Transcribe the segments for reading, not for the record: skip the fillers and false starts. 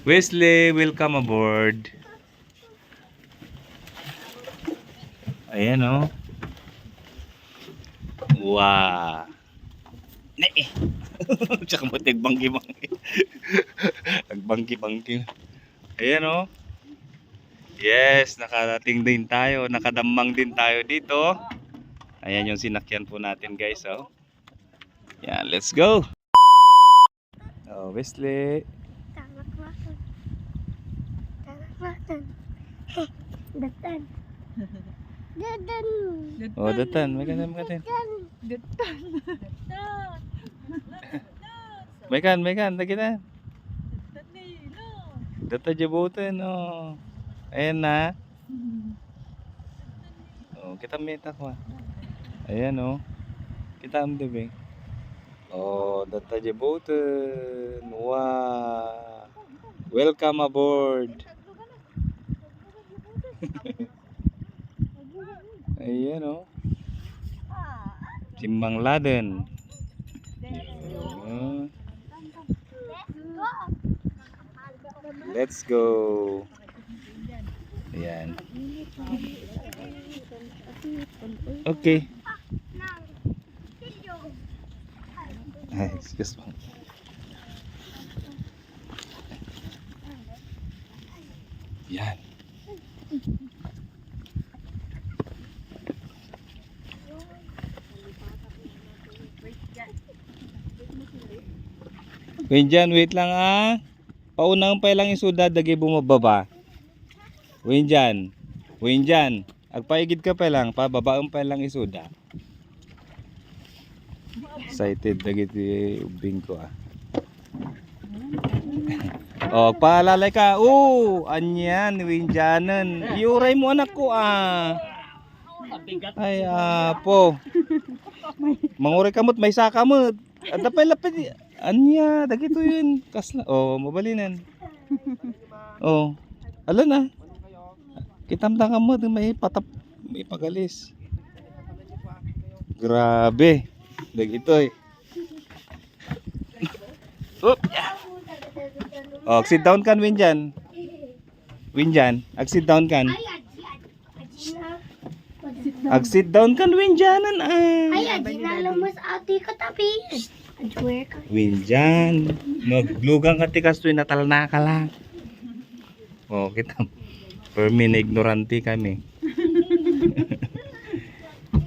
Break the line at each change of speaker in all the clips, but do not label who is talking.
Wesley, welcome aboard. Ayan o. Wow. Ne eh. Tsaka mo nagbangki-bangki. Nagbangki-bangki. Ayan o. Yes, nakarating din tayo. Nakadamang din tayo dito. Ayan yung sinakyan po natin guys. Oh. Yan, let's go. Oh, Wesley.
Talaklasan. Talaklasan. Heh, datan. Datan.
Oh, datan. Maganda.
Datan.
May kan, lagi na. Data jabutan, oh. Ayan na. Oh, kita meta ko. Ayan, oh. Kita am debe. Oh, data jabutan. Wow. Welcome aboard. Ayan, oh. Simbang Laden. Oh. Let's go. Ayan. Okay. Ay, excuse me. Yan. Winjan, wait lang ah. Paunang pa lang yung suda, dagi bumababa. Winjan. Agpaigid ka pa lang, pababaon pa lang isuda. Excited dagi ti ubing ko ah. Oh, paalalay ka. Anyan, Winjanan. Iuray mo anak ko ah. Ay, po. Manguray kamot, may sakamot. Adapay lapit. Anya, dagito yun. Kasla. Oh, mabalinan. Oh. Ala na. Kitamdang ka mo, may pagalis. Grabe. Dagito eh. Oop. Oh, sit down kan Winjan. Sit down kan. Sit down kan Winjanan ah.
Ay, ginalamas ati ka tapi.
Winjan, maglugang ka tikas tuwing natalna ka lang. Oh, kita. Permin ignorante kami.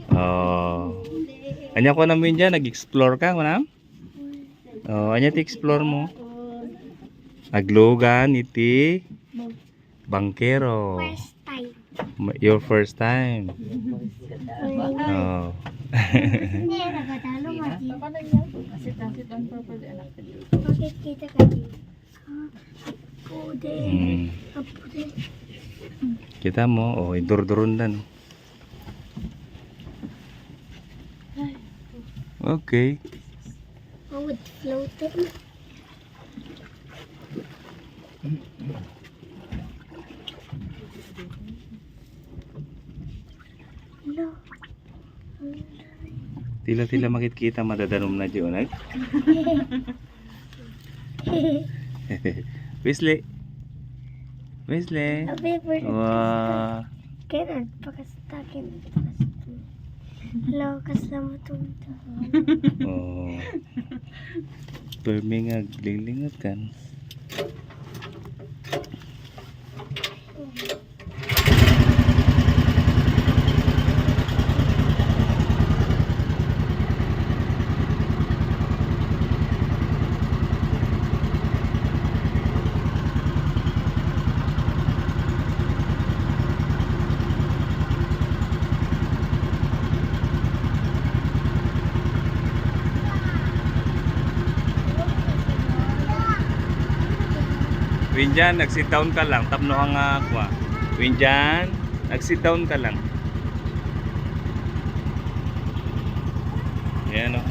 Oh. Anya ko namin dyan, nag-explore ka, manam? Oh, anya ti-explore mo? Aglugan iti Bangkero.
First time.
Your first time. Oh.
Hindi, nagatalo mo di. Bakit kita ka di? Pude. Pude.
Kita mo, oh, idurduron dan. Okay.
Oh, with floating. No.
Tila makikita madadanom na diyon ay. Wesley. Wah.
Kailan pakastakin. Lakas na matunta.
Oh. Perming aglinlingat kan. Winjan, nag-sit down ka lang. Tapno ang kwa. Winjan, nag-sit down ka lang. Ayan o.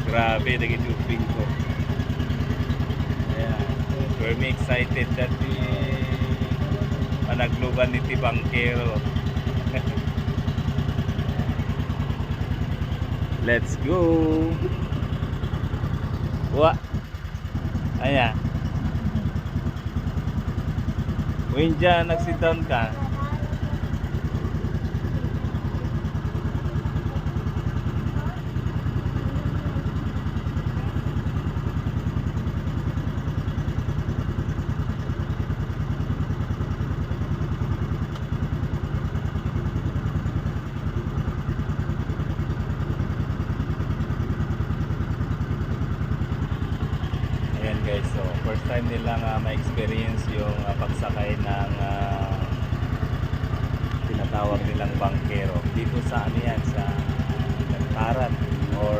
Grabe, naging tubing ko. Ayan. We're excited that we panaglugan ni Bangkero. Let's go. Wah. Ayan. Winjan, nag-sit down ka. Ayan guys, so first time nilang ma-experience yung pagsakay ng tinatawag nilang bangkero. Dito sa ano yan, sa Lantaran or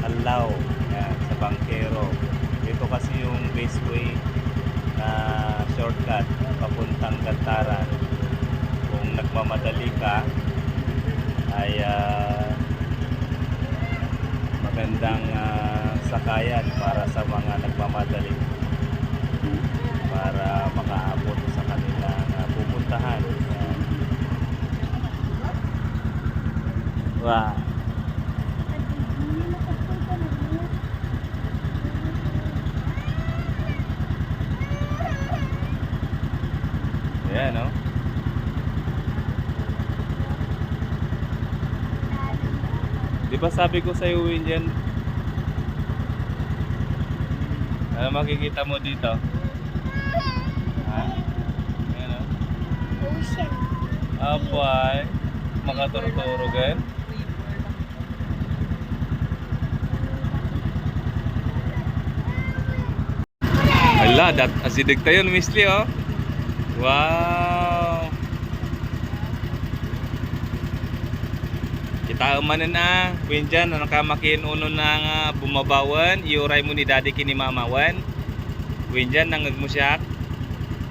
Alao, yan, sa bangkero. Ito kasi yung raceway na shortcut papuntang Lantaran. Kung nagmamadali ka ay magandang sakayan para sa mga nagmamadali para makaabot sa kanilang pupuntahan. Wow. Ayan, no? Di ba sabi ko sa'yo, Winjan, ano makikita mo dito? Ha? Ayan, no?
Ocean.
Apay, makaturo-turo gan. Hala, asidig tayo, Misli, oh. Wow. Kita umanan na, Winjan, ano ka makin uno na bumabawan, iuray mo ni daddy kini mamawan. Winjan, nangag mo siya.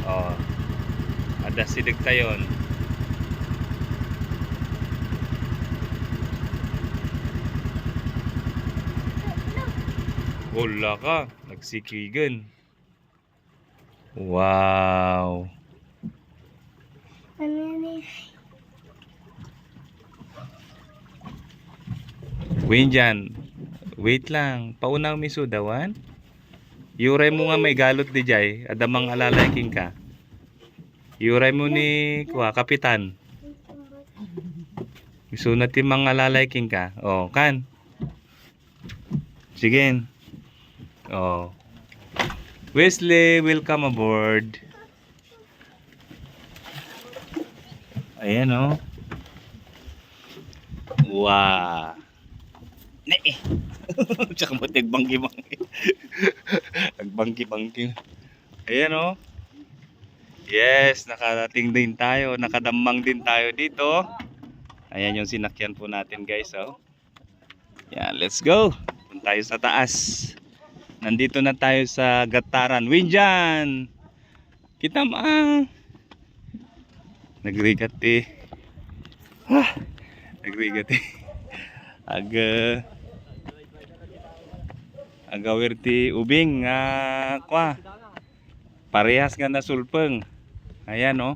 Oh. Ada sidig tayon. Wala ka, nagsikigan. Wow.
Ano yan eh?
Winjan, wait lang. Paunaw mi sudawan. Yuray mo nga may galot di jay. Adamang alalaking ka. Yuray mo ni kapitan. Isunat yung mga alalaking ka. Oh, kan. Sige. Oh. Wesley, welcome aboard. Ayan, oh. Wow. Ne. Tsaka mo nagbangki-bangki. Nagbangki-bangki. Ayan, oh. Yes, nakarating din tayo. Nakadamang din tayo dito. Ayan yung sinakyan po natin, guys, oh. Yan, let's go. Punta tayo sa taas. Nandito na tayo sa Gataran. Winjan! Kita mo nagrigat eh. Nagrigat eh. Agawirti ubing kwa. Parehas nga na sulpeng. Ayan, oh.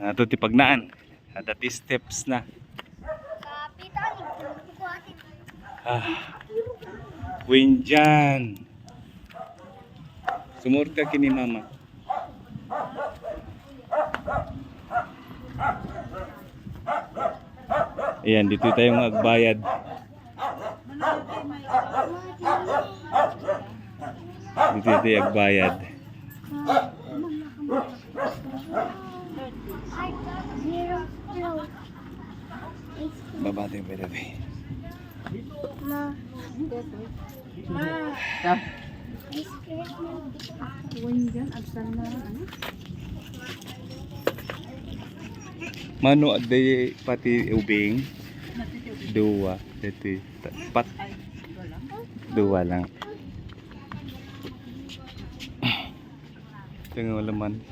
Ato ti pagnaan. Ada ti steps na. Winjan. Sumurot ka kini mama. Ayan, dito tayong magbayad. Dito tayo magbayad. Baba tayo by the way.
Ma. Ma. Ice cream.
Mano aday pati ubing? Dua. Dito. Pat. Dua lang. Tingnan laman.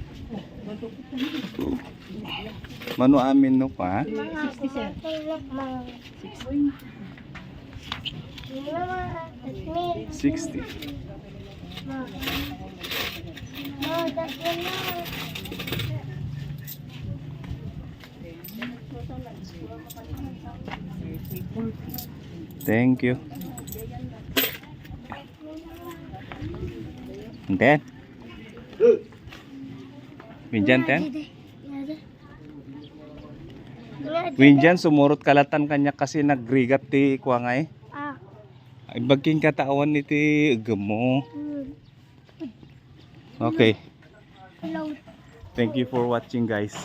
Mano amin no pa? 60. Thank you. And then, Winjan ten? Winjan sumurot kalatan kanya kasi nagrigat ti kuangay.
Ah.
Ay bagking katawan ni ti gemo. Okay.
Hello.
Thank you for watching guys.